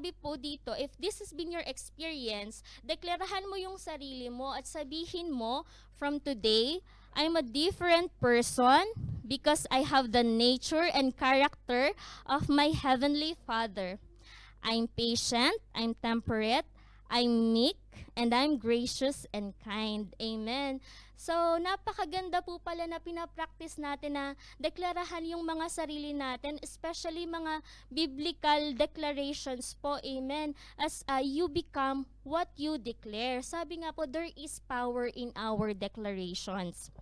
sabi po dito, if this has been your experience, deklarahan mo yung sarili mo at sabihin mo, from today, I'm a different person because I have the nature and character of my Heavenly Father. I'm patient, I'm temperate, I'm meek, and I'm gracious and kind. Amen. So, napakaganda po pala na pinapractice natin na deklarahan yung mga sarili natin, especially mga biblical declarations po. Amen. As you become what you declare. Sabi nga po, there is power in our declarations.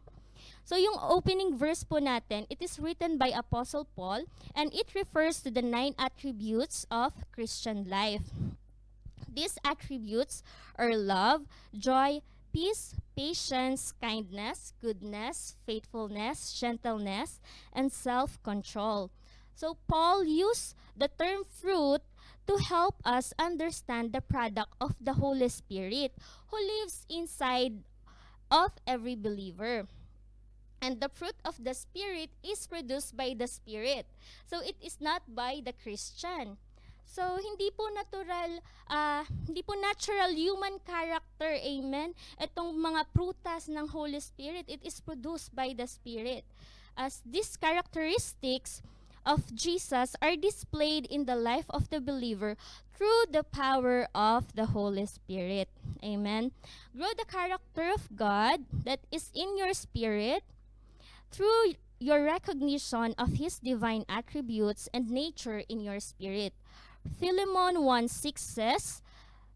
So yung opening verse po natin, it is written by Apostle Paul and it refers to the 9 attributes of Christian life. These attributes are love, joy, peace, patience, kindness, goodness, faithfulness, gentleness, and self-control. So Paul used the term fruit to help us understand the product of the Holy Spirit who lives inside of every believer. And the fruit of the Spirit is produced by the Spirit. So it is not by the Christian. So hindi po natural human character, amen. Itong mga prutas ng Holy Spirit, it is produced by the Spirit. As these characteristics of Jesus are displayed in the life of the believer through the power of the Holy Spirit. Amen. Grow the character of God that is in your spirit through your recognition of His divine attributes and nature in your spirit. Philemon 1:6 says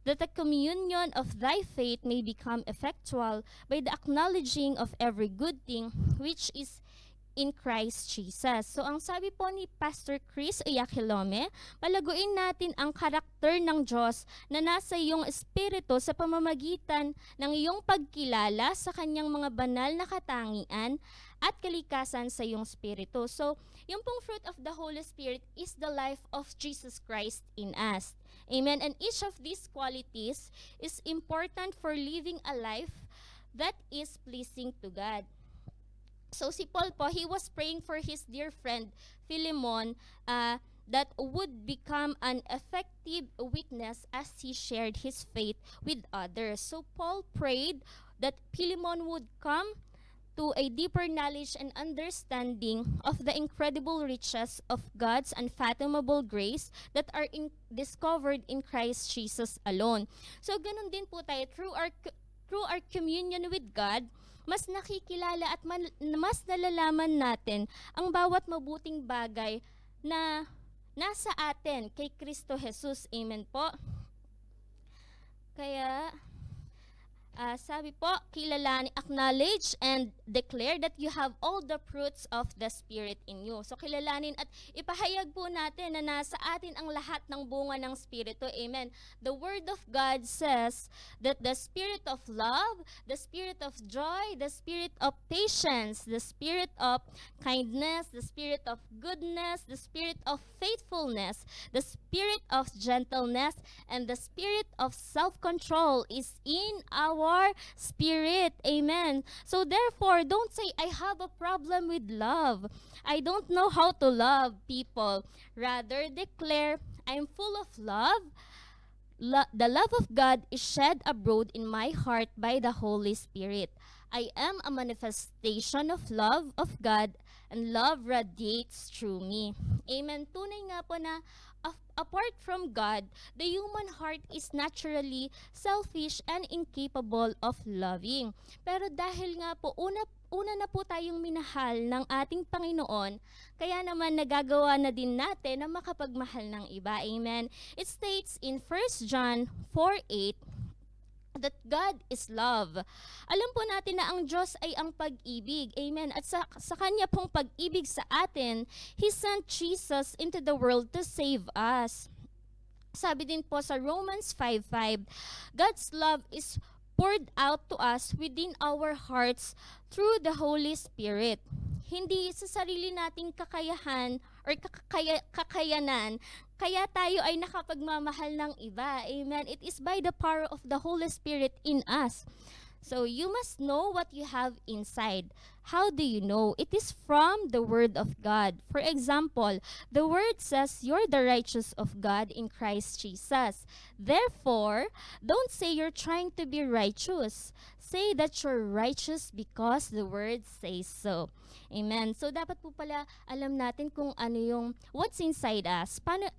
that the communion of thy faith may become effectual by the acknowledging of every good thing which is in Christ Jesus. So ang sabi po ni Pastor Chris Oyakilome, palaguin natin ang karakter ng Diyos na nasa iyong espiritu sa pamamagitan ng iyong pagkilala sa kanyang mga banal na katangian at kalikasan sa iyong espiritu. So, yung pong fruit of the Holy Spirit is the life of Jesus Christ in us. Amen. And each of these qualities is important for living a life that is pleasing to God. So si Paul po, he was praying for his dear friend Philemon that would become an effective witness as he shared his faith with others. So Paul prayed that Philemon would come to a deeper knowledge and understanding of the incredible riches of God's unfathomable grace that are discovered in Christ Jesus alone. So ganun din po tayo, through our communion with God, mas nakikilala at mas nalalaman natin ang bawat mabuting bagay na nasa atin kay Kristo Jesus. Amen po. Kaya sabi po, kilalanin, acknowledge and declare that you have all the fruits of the Spirit in you. So kilalanin at ipahayag po natin na nasa atin ang lahat ng bunga ng Espiritu. Amen. The Word of God says that the Spirit of love, the Spirit of joy, the Spirit of patience, the Spirit of kindness, the Spirit of goodness, the Spirit of faithfulness, the Spirit of gentleness, and the Spirit of self-control is in our spirit. Amen. So therefore, don't say, I have a problem with love. I don't know how to love people. Rather, declare, I'm full of love. The love of God is shed abroad in my heart by the Holy Spirit. I am a manifestation of love of God, and love radiates through me. Amen. Tunay nga po na apart from God, the human heart is naturally selfish and incapable of loving. Pero dahil nga po, una na po tayong minahal ng ating Panginoon, kaya naman nagagawa na din natin na makapagmahal ng iba. Amen. It states in 1 John 4:8 that God is love. Alam po natin na ang Diyos ay ang pag-ibig. Amen. At sa Kanya pong pag-ibig sa atin, He sent Jesus into the world to save us. Sabi din po sa Romans 5:5, God's love is poured out to us within our hearts through the Holy Spirit. Hindi sa sarili nating kakayahan or kakayanan, kaya tayo ay nakapagmamahal ng iba. Amen. It is by the power of the Holy Spirit in us. So you must know what you have inside. How do you know? It is from the Word of God. For example, the Word says you're the righteous of God in Christ Jesus. Therefore, don't say you're trying to be righteous. Say that you're righteous because the Word says so. Amen. So dapat po pala alam natin kung ano yung what's inside us. Paano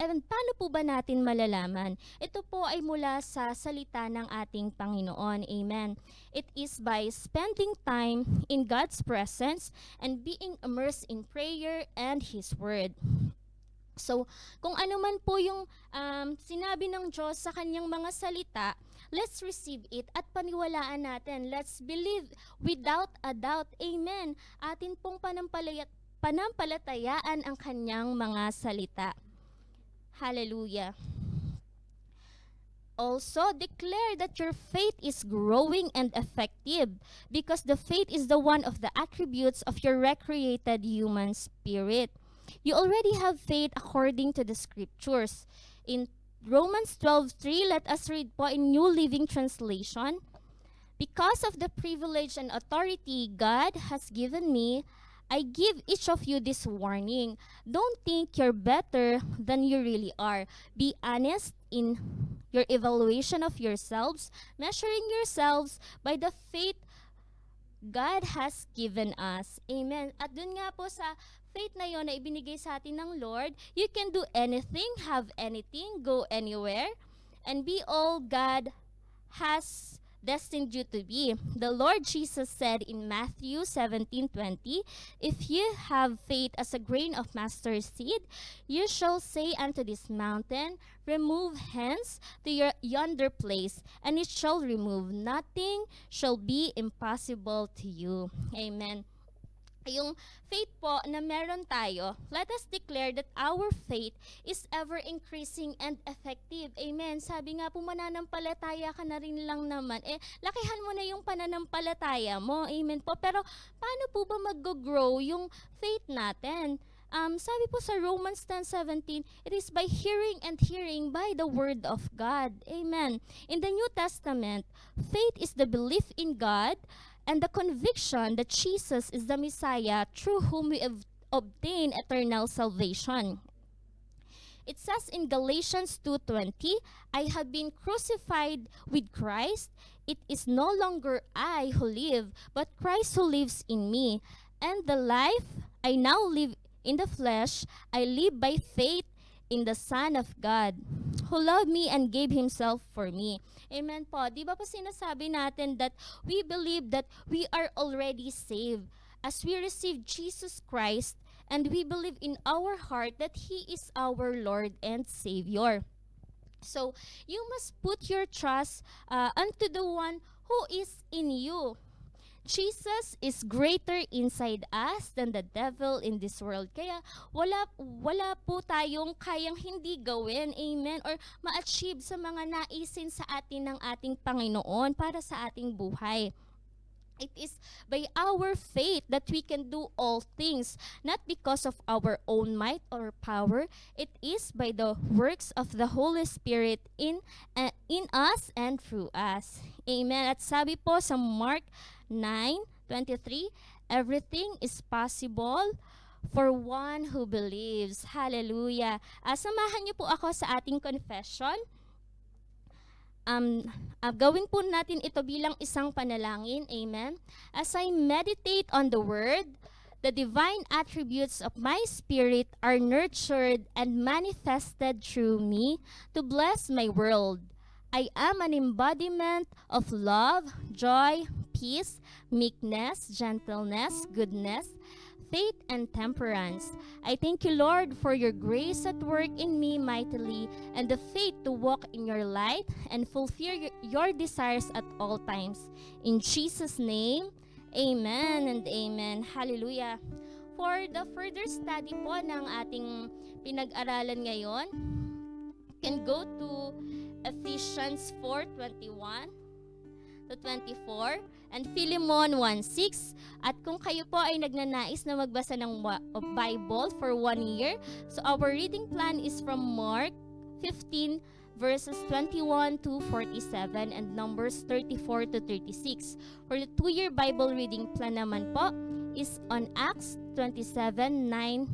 po ba natin malalaman? Ito po ay mula sa salita ng ating Panginoon. Amen. It is by spending time in God's presence and being immersed in prayer and His Word. So, kung ano man po yung sinabi ng Diyos sa kanyang mga salita, let's receive it at paniwalaan natin. Let's believe without a doubt. Amen. Atin pong panampalatayaan ang kanyang mga salita. Hallelujah. Also, declare that your faith is growing and effective because the faith is the one of the attributes of your recreated human spirit. You already have faith according to the scriptures. In Romans 12:3, let us read po in New Living Translation. Because of the privilege and authority God has given me, I give each of you this warning. Don't think you're better than you really are. Be honest in your evaluation of yourselves, measuring yourselves by the faith God has given us. Amen. At dun nga po sa faith na yon na ibinigay sa atin ng Lord, you can do anything, have anything, go anywhere, and be all God has destined you to be. The Lord Jesus said in Matthew 17:20, if you have faith as a grain of mustard seed, you shall say unto this mountain, remove hence to yonder place, and it shall remove. Nothing shall be impossible to you. Amen. Yung faith po na meron tayo, let us declare that our faith is ever increasing and effective. Amen. Sabi nga po, mananampalataya ka na rin lang naman. Lakihan mo na yung pananampalataya mo. Amen po. Pero paano po ba mag-grow yung faith natin? Sabi po sa Romans 10:17, it is by hearing and hearing by the Word of God. Amen. In the New Testament, faith is the belief in God and the conviction that Jesus is the Messiah through whom we obtain eternal salvation. It says in Galatians 2:20, I have been crucified with Christ. It is no longer I who live, but Christ who lives in me. And the life I now live in the flesh, I live by faith in the Son of God, who loved me and gave Himself for me. Amen po. Di ba po sinasabi natin that we believe that we are already saved as we receive Jesus Christ and we believe in our heart that He is our Lord and Savior. So, you must put your trust unto the one who is in you. Jesus is greater inside us than the devil in this world. Kaya wala po tayong kayang hindi gawin, amen, or ma-achieve sa mga naisin sa atin ng ating Panginoon para sa ating buhay. It is by our faith that we can do all things, not because of our own might or power. It is by the works of the Holy Spirit in us and through us. Amen. At sabi po sa Mark 9:23, everything is possible for one who believes. Hallelujah. Samahan niyo po ako sa ating confession. Gawin po natin ito bilang isang panalangin. Amen. As I meditate on the Word, the divine attributes of my spirit are nurtured and manifested through me to bless my world. I am an embodiment of love, joy, peace, meekness, gentleness, goodness, faith, and temperance. I thank you, Lord, for your grace at work in me mightily and the faith to walk in your light and fulfill your desires at all times. In Jesus' name, amen and amen. Hallelujah. For the further study po ng ating pinag-aralan ngayon, you can go to Ephesians 4:21 to 24 and Philemon 1:6. At kung kayo po ay nagnanais na magbasa ng Bible for 1 year, so our reading plan is from Mark 15 verses 21 to 47 and Numbers 34 to 36. For the 2-year Bible reading plan naman po is on Acts 27, 9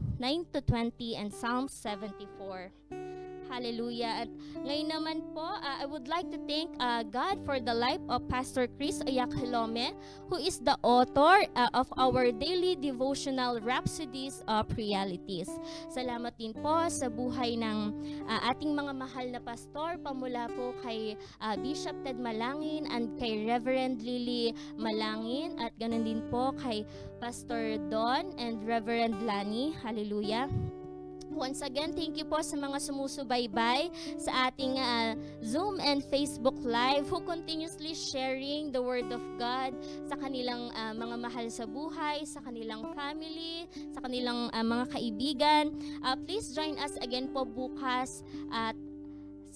to 20 and Psalm 74. Hallelujah. At ngayon naman po, I would like to thank God for the life of Pastor Chris Oyakhilome, who is the author of our daily devotional Rhapsodies of Realities. Salamat din po sa buhay ng ating mga mahal na pastor, pamula po kay Bishop Ted Malangin and kay Reverend Lily Malangin, at ganun din po kay Pastor Don and Reverend Lani. Hallelujah. Once again, thank you po sa mga sumusubaybay sa ating Zoom and Facebook Live who continuously sharing the Word of God sa kanilang mga mahal sa buhay, sa kanilang family, sa kanilang mga kaibigan. Please join us again po bukas at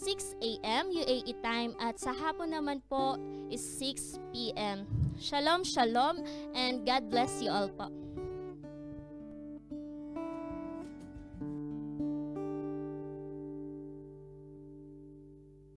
6 a.m. UAE time, at sa hapon naman po is 6 p.m. Shalom, shalom, and God bless you all po.